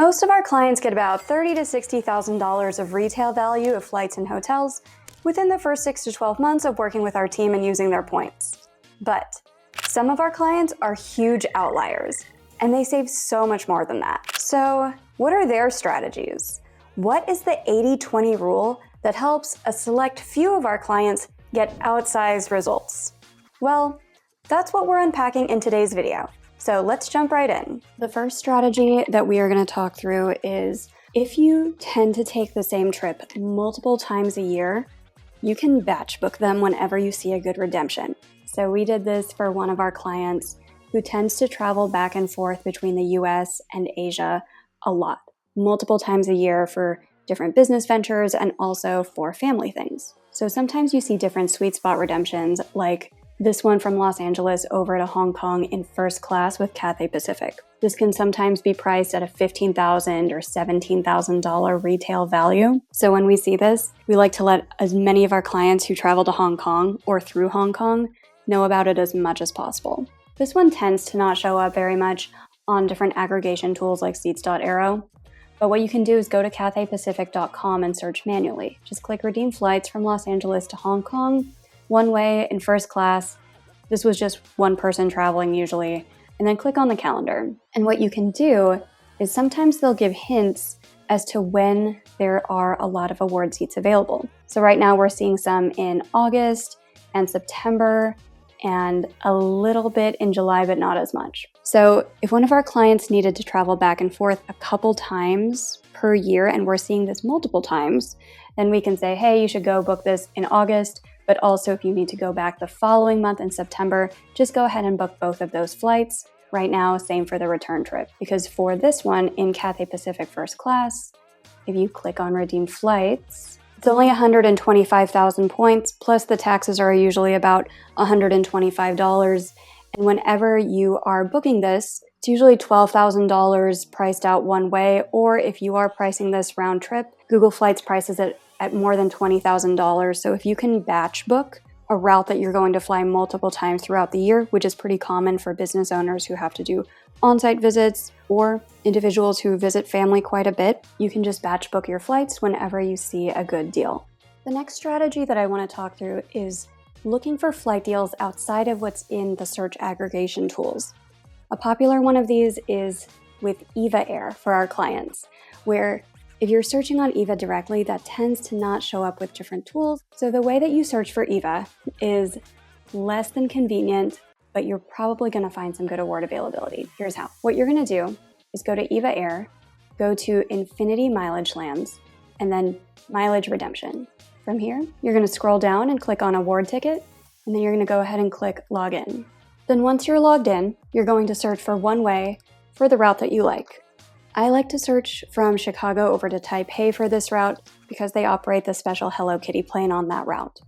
Most of our clients get about $30,000 to $60,000 of retail value of flights and hotels within the first 6 to 12 months of working with our team and using their points. But some of our clients are huge outliers, and they save so much more than that. So what are their strategies? What is the 80-20 rule that helps a select few of our clients get outsized results? Well, that's what we're unpacking in today's video. So let's jump right in. The first strategy that we are going to talk through is if you tend to take the same trip multiple times a year, you can batch book them whenever you see a good redemption. So we did this for one of our clients who tends to travel back and forth between the US and Asia a lot, multiple times a year for different business ventures and also for family things. So sometimes you see different sweet spot redemptions, like this one from Los Angeles over to Hong Kong in first class with Cathay Pacific. This can sometimes be priced at a $15,000 or $17,000 retail value. So when we see this, we like to let as many of our clients who travel to Hong Kong or through Hong Kong know about it as much as possible. This one tends to not show up very much on different aggregation tools like seats.aero. But what you can do is go to cathaypacific.com and search manually. Just click redeem flights from Los Angeles to Hong Kong, one way in first class. This was just one person traveling usually, and then click on the calendar. And what you can do is sometimes they'll give hints as to when there are a lot of award seats available. So right now we're seeing some in August and September and a little bit in July, but not as much. So if one of our clients needed to travel back and forth a couple times per year, and we're seeing this multiple times, then we can say, hey, you should go book this in August. But also if you need to go back the following month in September, just go ahead and book both of those flights. Right now, same for the return trip. Because for this one in Cathay Pacific First Class, if you click on redeem flights, it's only 125,000 points, plus the taxes are usually about $125. And whenever you are booking this, it's usually $12,000 priced out one way, or if you are pricing this round trip, Google Flights prices it at more than $20,000. So if you can batch book a route that you're going to fly multiple times throughout the year, which is pretty common for business owners who have to do on-site visits or individuals who visit family quite a bit, you can just batch book your flights whenever you see a good deal. The next strategy that I want to talk through is looking for flight deals outside of what's in the search aggregation tools. A popular one of these is with Eva Air for our clients, where if you're searching on Eva directly, that tends to not show up with different tools. So the way that you search for Eva is less than convenient, but you're probably going to find some good award availability. Here's how. What you're going to do is go to Eva Air, go to Infinity Mileage Lands, and then Mileage Redemption. From here, you're going to scroll down and click on Award Ticket, and then you're going to go ahead and click Login. Then once you're logged in, you're going to search for one way for the route that you like. I like to search from Chicago over to Taipei for this route because they operate the special Hello Kitty plane on that route.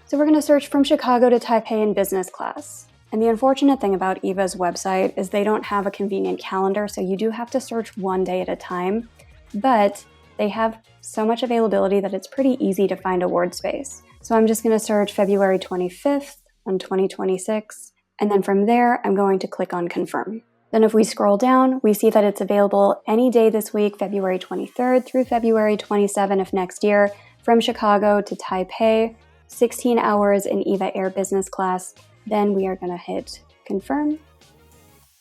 So we're going to search from Chicago to Taipei in business class. And the unfortunate thing about Eva's website is they don't have a convenient calendar, so you do have to search one day at a time. But they have so much availability that it's pretty easy to find award space. So I'm just going to search February 25th on 2026. And then from there, I'm going to click on Confirm. Then if we scroll down, we see that it's available any day this week, February 23rd through February 27th of next year, from Chicago to Taipei, 16 hours in Eva Air business class. Then we are going to hit confirm.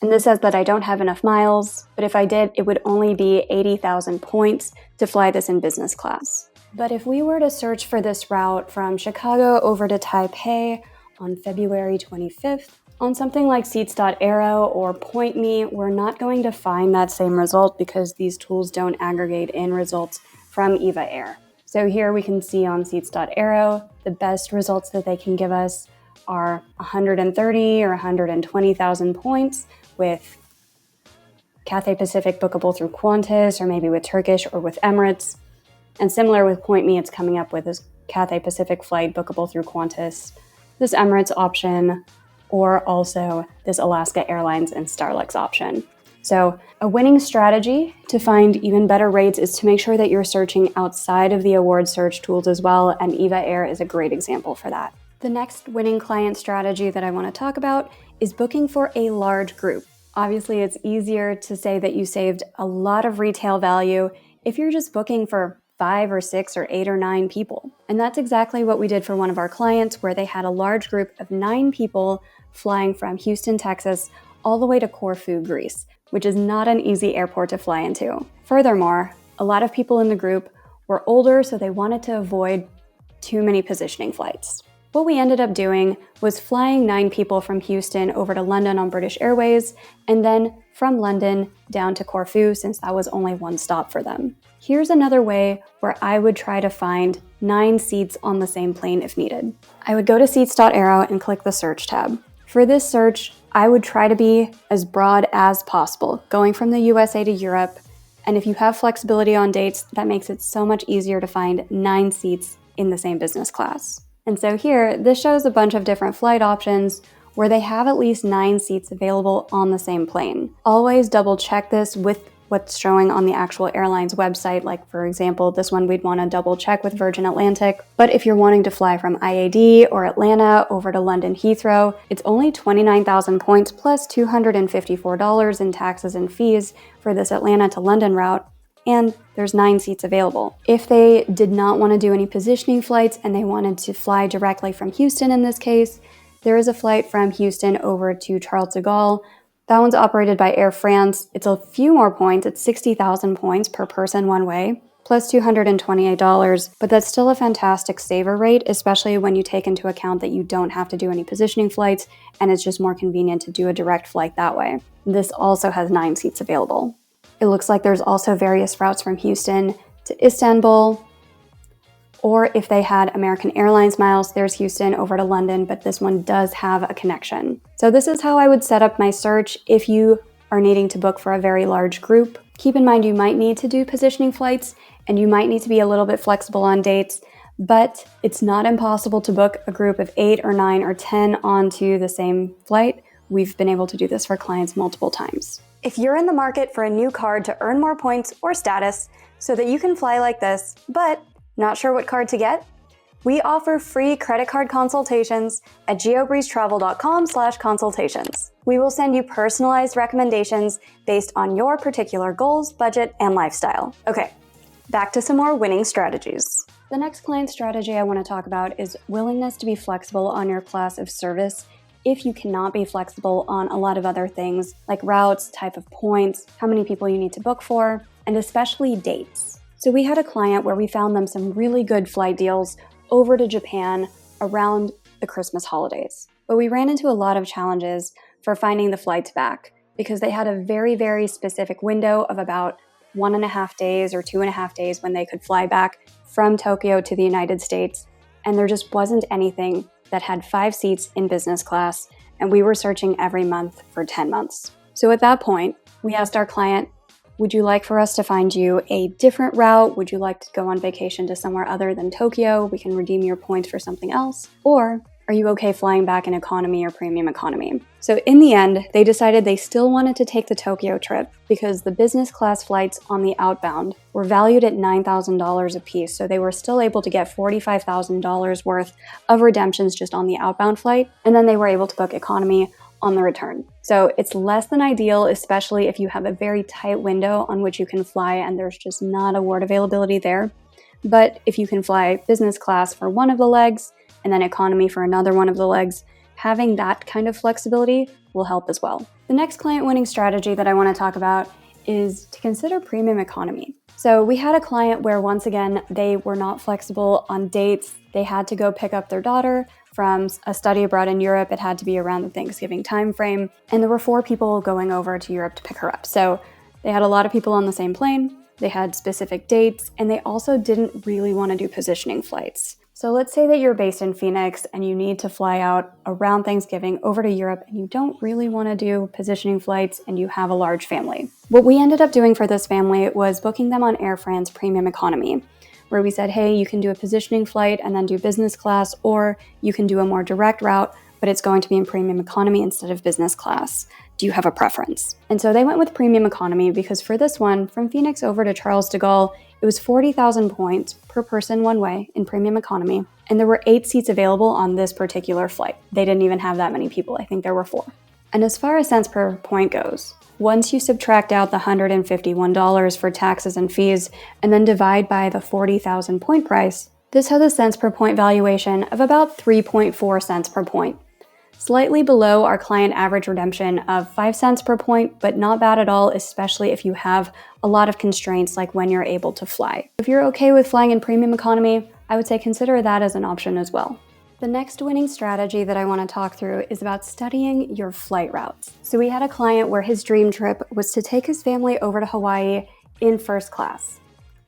And this says that I don't have enough miles, but if I did, it would only be 80,000 points to fly this in business class. But if we were to search for this route from Chicago over to Taipei on February 25th, on something like seats.aero or PointMe, we're not going to find that same result because these tools don't aggregate in results from Eva Air. So here we can see on seats.aero, the best results that they can give us are 130 or 120,000 points with Cathay Pacific bookable through Qantas, or maybe with Turkish or with Emirates. And similar with PointMe, it's coming up with this Cathay Pacific flight bookable through Qantas, this Emirates option, or also this Alaska Airlines and Starlux option. So a winning strategy to find even better rates is to make sure that you're searching outside of the award search tools as well, and Eva Air is a great example for that. The next winning client strategy that I want to talk about is booking for a large group. Obviously, it's easier to say that you saved a lot of retail value if you're just booking for 5 or 6 or 8 or 9 people. And that's exactly what we did for one of our clients, where they had a large group of 9 people flying from Houston, Texas, all the way to Corfu, Greece, which is not an easy airport to fly into. Furthermore, a lot of people in the group were older, so they wanted to avoid too many positioning flights. What we ended up doing was flying 9 people from Houston over to London on British Airways, and then from London down to Corfu, since that was only one stop for them. Here's another way where I would try to find 9 seats on the same plane if needed. I would go to seats.aero and click the search tab. For this search, I would try to be as broad as possible, going from the USA to Europe, and if you have flexibility on dates, that makes it so much easier to find 9 seats in the same business class. And so here, this shows a bunch of different flight options where they have at least 9 seats available on the same plane. Always double check this with what's showing on the actual airline's website. Like for example, this one we'd want to double check with Virgin Atlantic. But if you're wanting to fly from IAD or Atlanta over to London Heathrow, it's only 29,000 points plus $254 in taxes and fees for this Atlanta to London route. And there's 9 seats available. If they did not want to do any positioning flights and they wanted to fly directly from Houston in this case, there is a flight from Houston over to Charles de Gaulle. That one's operated by Air France. It's a few more points. It's 60,000 points per person one way, plus $228, but that's still a fantastic saver rate, especially when you take into account that you don't have to do any positioning flights and it's just more convenient to do a direct flight that way. This also has 9 seats available. It looks like there's also various routes from Houston to Istanbul, or if they had American Airlines miles, there's Houston over to London, but this one does have a connection. So this is how I would set up my search if you are needing to book for a very large group. Keep in mind you might need to do positioning flights and you might need to be a little bit flexible on dates, but it's not impossible to book a group of 8 or 9 or 10 onto the same flight. We've been able to do this for clients multiple times. If you're in the market for a new card to earn more points or status so that you can fly like this, but not sure what card to get? We offer free credit card consultations at geobreezetravel.com/consultations. We will send you personalized recommendations based on your particular goals, budget, and lifestyle. Okay, back to some more winning strategies. The next client strategy I want to talk about is willingness to be flexible on your class of service if you cannot be flexible on a lot of other things like routes, type of points, how many people you need to book for, and especially dates. So we had a client where we found them some really good flight deals over to Japan around the Christmas holidays. But we ran into a lot of challenges for finding the flights back because they had a very, very specific window of about 1.5 days or 2.5 days when they could fly back from Tokyo to the United States. And there just wasn't anything that had 5 seats in business class, and we were searching every month for 10 months. So at that point, we asked our client, would you like for us to find you a different route? Would you like to go on vacation to somewhere other than Tokyo? We can redeem your points for something else. Or are you okay flying back in economy or premium economy? So in the end, they decided they still wanted to take the Tokyo trip because the business class flights on the outbound were valued at $9,000 a piece. So they were still able to get $45,000 worth of redemptions just on the outbound flight. And then they were able to book economy on the return. So it's less than ideal, especially if you have a very tight window on which you can fly and there's just not award availability there. But if you can fly business class for one of the legs and then economy for another one of the legs, having that kind of flexibility will help as well. The next client winning strategy that I want to talk about is to consider premium economy. So we had a client where once again, they were not flexible on dates. They had to go pick up their daughter from a study abroad in Europe. It had to be around the Thanksgiving timeframe. And there were 4 people going over to Europe to pick her up. So they had a lot of people on the same plane. They had specific dates, and they also didn't really want to do positioning flights. So let's say that you're based in Phoenix and you need to fly out around Thanksgiving over to Europe and you don't really want to do positioning flights and you have a large family. What we ended up doing for this family was booking them on Air France Premium Economy, where we said, hey, you can do a positioning flight and then do business class, or you can do a more direct route, but it's going to be in premium economy instead of business class. Do you have a preference? And so they went with premium economy because for this one, from Phoenix over to Charles de Gaulle, it was 40,000 points per person one way in premium economy, and there were 8 seats available on this particular flight. They didn't even have that many people. I think there were 4. And as far as cents per point goes, once you subtract out the $151 for taxes and fees and then divide by the 40,000 point price, this has a cents per point valuation of about 3.4 cents per point. Slightly below our client average redemption of 5 cents per point, but not bad at all, especially if you have a lot of constraints like when you're able to fly. If you're okay with flying in premium economy, I would say consider that as an option as well. The next winning strategy that I want to talk through is about studying your flight routes. So we had a client where his dream trip was to take his family over to Hawaii in first class.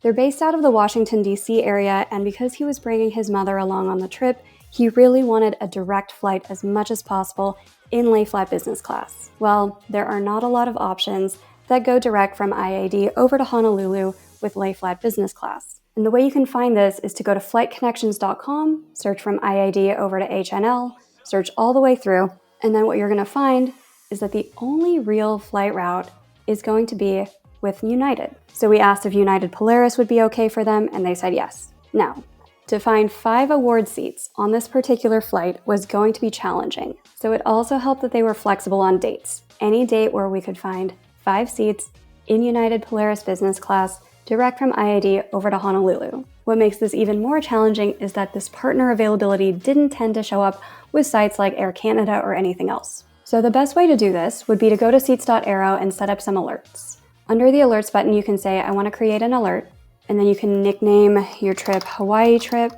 They're based out of the Washington, D.C. area, and because he was bringing his mother along on the trip, he really wanted a direct flight as much as possible in lay-flat business class. Well, there are not a lot of options that go direct from IAD over to Honolulu with lay-flat business class. And the way you can find this is to go to flightconnections.com, search from IAD over to HNL, search all the way through, and then what you're going to find is that the only real flight route is going to be with United. So we asked if United Polaris would be okay for them, and they said yes. Now, to find 5 award seats on this particular flight was going to be challenging. So it also helped that they were flexible on dates. Any date where we could find 5 seats in United Polaris business class direct from IAD over to Honolulu. What makes this even more challenging is that this partner availability didn't tend to show up with sites like Air Canada or anything else. So the best way to do this would be to go to seats.aero and set up some alerts. Under the alerts button, you can say, I want to create an alert, and then you can nickname your trip Hawaii trip.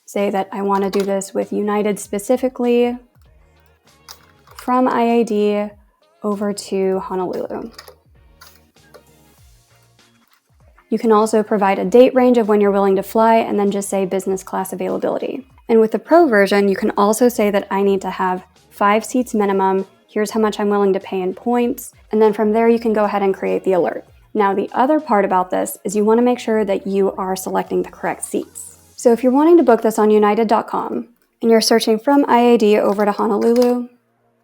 Say that I want to do this with United specifically from IAD over to Honolulu. You can also provide a date range of when you're willing to fly and then just say business class availability. And with the Pro version, you can also say that I need to have 5 seats minimum. Here's how much I'm willing to pay in points. And then from there, you can go ahead and create the alert. Now, the other part about this is you want to make sure that you are selecting the correct seats. So if you're wanting to book this on United.com and you're searching from IAD over to Honolulu,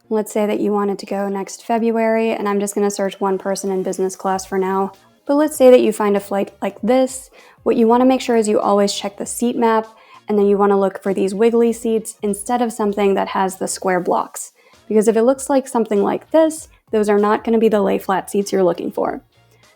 let's say that you wanted to go next February, and I'm just going to search one person in business class for now. But let's say that you find a flight like this. What you want to make sure is you always check the seat map, and then you want to look for these wiggly seats instead of something that has the square blocks. Because if it looks like something like this, those are not going to be the lay flat seats you're looking for.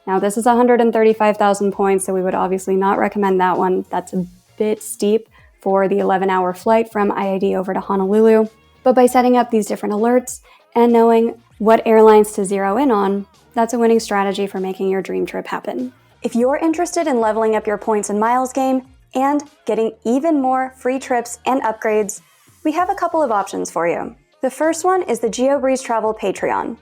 Now, this is 135,000 points, so we would obviously not recommend that one. That's a bit steep for the 11-hour flight from IAD over to Honolulu. But by setting up these different alerts and knowing what airlines to zero in on, that's a winning strategy for making your dream trip happen. If you're interested in leveling up your points and miles game and getting even more free trips and upgrades, we have a couple of options for you. The first one is the GeoBreeze Travel Patreon,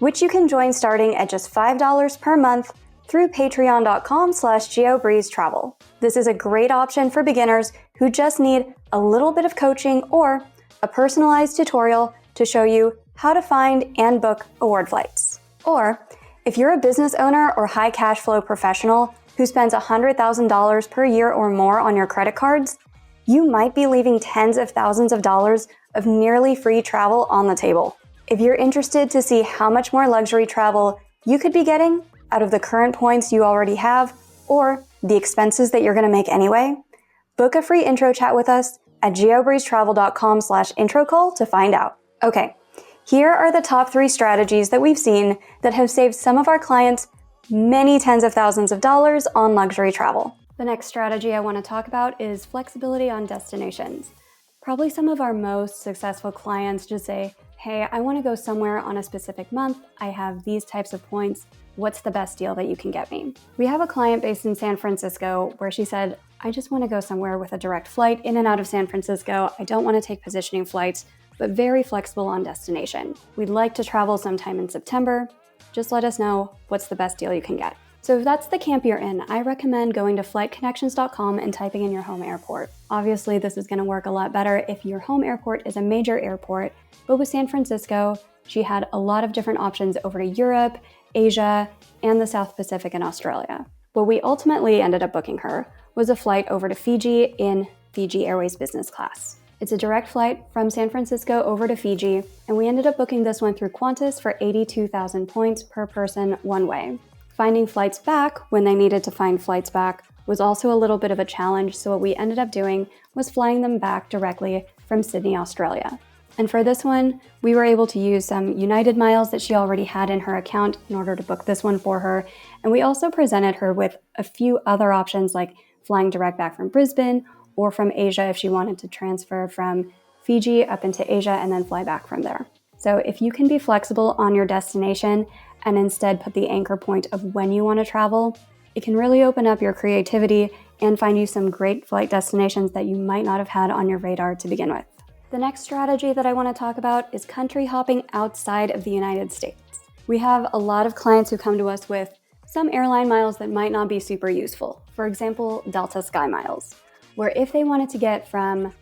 which you can join starting at just $5 per month through patreon.com/GeoBreezeTravel. This is a great option for beginners who just need a little bit of coaching or a personalized tutorial to show you how to find and book award flights. Or if you're a business owner or high cash flow professional who spends $100,000 per year or more on your credit cards, you might be leaving tens of thousands of dollars of nearly free travel on the table. If you're interested to see how much more luxury travel you could be getting out of the current points you already have or the expenses that you're going to make anyway, book a free intro chat with us at geobreezetravel.com/intro call to find out. Okay. Here are the top 3 strategies that we've seen that have saved some of our clients many tens of thousands of dollars on luxury travel. The next strategy I want to talk about is flexibility on destinations. Probably some of our most successful clients just say, hey, I want to go somewhere on a specific month. I have these types of points. What's the best deal that you can get me? We have a client based in San Francisco where she said, I just want to go somewhere with a direct flight in and out of San Francisco. I don't want to take positioning flights, but very flexible on destination. We'd like to travel sometime in September. Just let us know what's the best deal you can get. So if that's the camp you're in, I recommend going to flightconnections.com and typing in your home airport. Obviously, this is going to work a lot better if your home airport is a major airport, but with San Francisco, she had a lot of different options over to Europe, Asia, and the South Pacific and Australia. What we ultimately ended up booking her was a flight over to Fiji in Fiji Airways business class. It's a direct flight from San Francisco over to Fiji, and we ended up booking this one through Qantas for 82,000 points per person one way. Finding flights back when they needed to find flights back was also a little bit of a challenge, so what we ended up doing was flying them back directly from Sydney, Australia. And for this one, we were able to use some United miles that she already had in her account in order to book this one for her. And we also presented her with a few other options like flying direct back from Brisbane or from Asia if she wanted to transfer from Fiji up into Asia and then fly back from there. So if you can be flexible on your destination and instead put the anchor point of when you want to travel, it can really open up your creativity and find you some great flight destinations that you might not have had on your radar to begin with. The next strategy that I want to talk about is country hopping outside of the United States. We have a lot of clients who come to us with some airline miles that might not be super useful. For example, Delta Sky Miles, where if they wanted to get from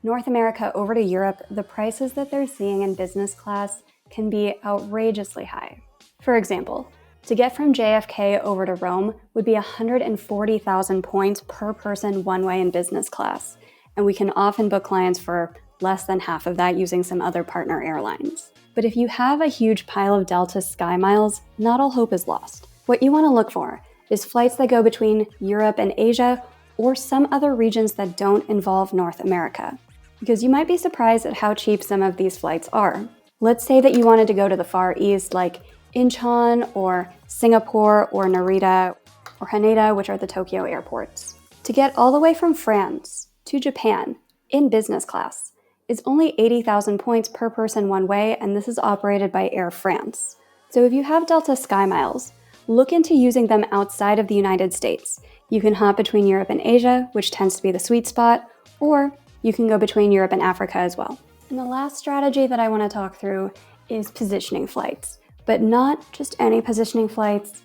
North America over to Europe, the prices that they're seeing in business class can be outrageously high. For example, to get from JFK over to Rome would be 140,000 points per person one way in business class, and we can often book clients for less than half of that using some other partner airlines. But if you have a huge pile of Delta Sky Miles, not all hope is lost. What you want to look for is flights that go between Europe and Asia or some other regions that don't involve North America, because you might be surprised at how cheap some of these flights are. Let's say that you wanted to go to the Far East like Incheon or Singapore or Narita or Haneda, which are the Tokyo airports. To get all the way from France to Japan in business class is only 80,000 points per person one way, and this is operated by Air France. So if you have Delta Sky Miles, look into using them outside of the United States. You can hop between Europe and Asia, which tends to be the sweet spot, or you can go between Europe and Africa as well. And the last strategy that I want to talk through is positioning flights, but not just any positioning flights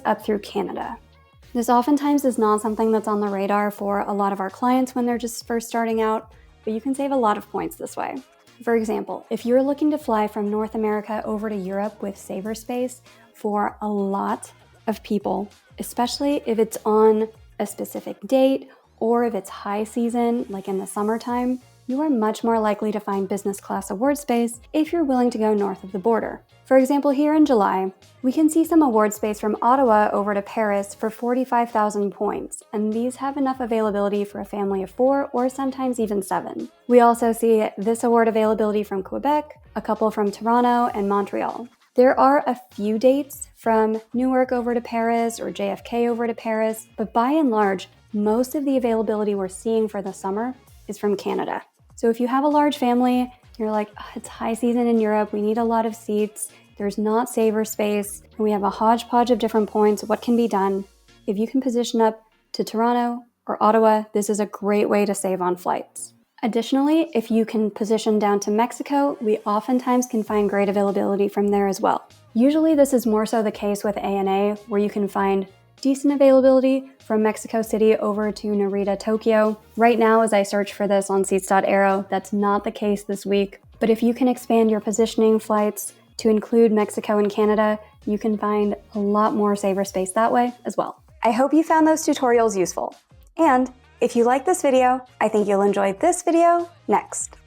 up through Canada. This oftentimes is not something that's on the radar for a lot of our clients when they're just first starting out, but you can save a lot of points this way. For example, if you're looking to fly from North America over to Europe with saver space for a lot of people, especially if it's on a specific date or if it's high season, like in the summertime, you are much more likely to find business class award space if you're willing to go north of the border. For example, here in July, we can see some award space from Ottawa over to Paris for 45,000 points, and these have enough availability for a family of 4 or sometimes even 7. We also see this award availability from Quebec, a couple from Toronto and Montreal. There are a few dates from Newark over to Paris or JFK over to Paris, but by and large, most of the availability we're seeing for the summer is from Canada. So if you have a large family, you're like, oh, it's high season in Europe, we need a lot of seats, there's not saver space, and we have a hodgepodge of different points, what can be done? If you can position up to Toronto or Ottawa, this is a great way to save on flights. Additionally, if you can position down to Mexico, we oftentimes can find great availability from there as well. Usually this is more so the case with ANA, where you can find decent availability from Mexico City over to Narita, Tokyo. Right now, as I search for this on seats.aero, that's not the case this week. But if you can expand your positioning flights to include Mexico and Canada, you can find a lot more saver space that way as well. I hope you found those tutorials useful. And if you like this video, I think you'll enjoy this video next.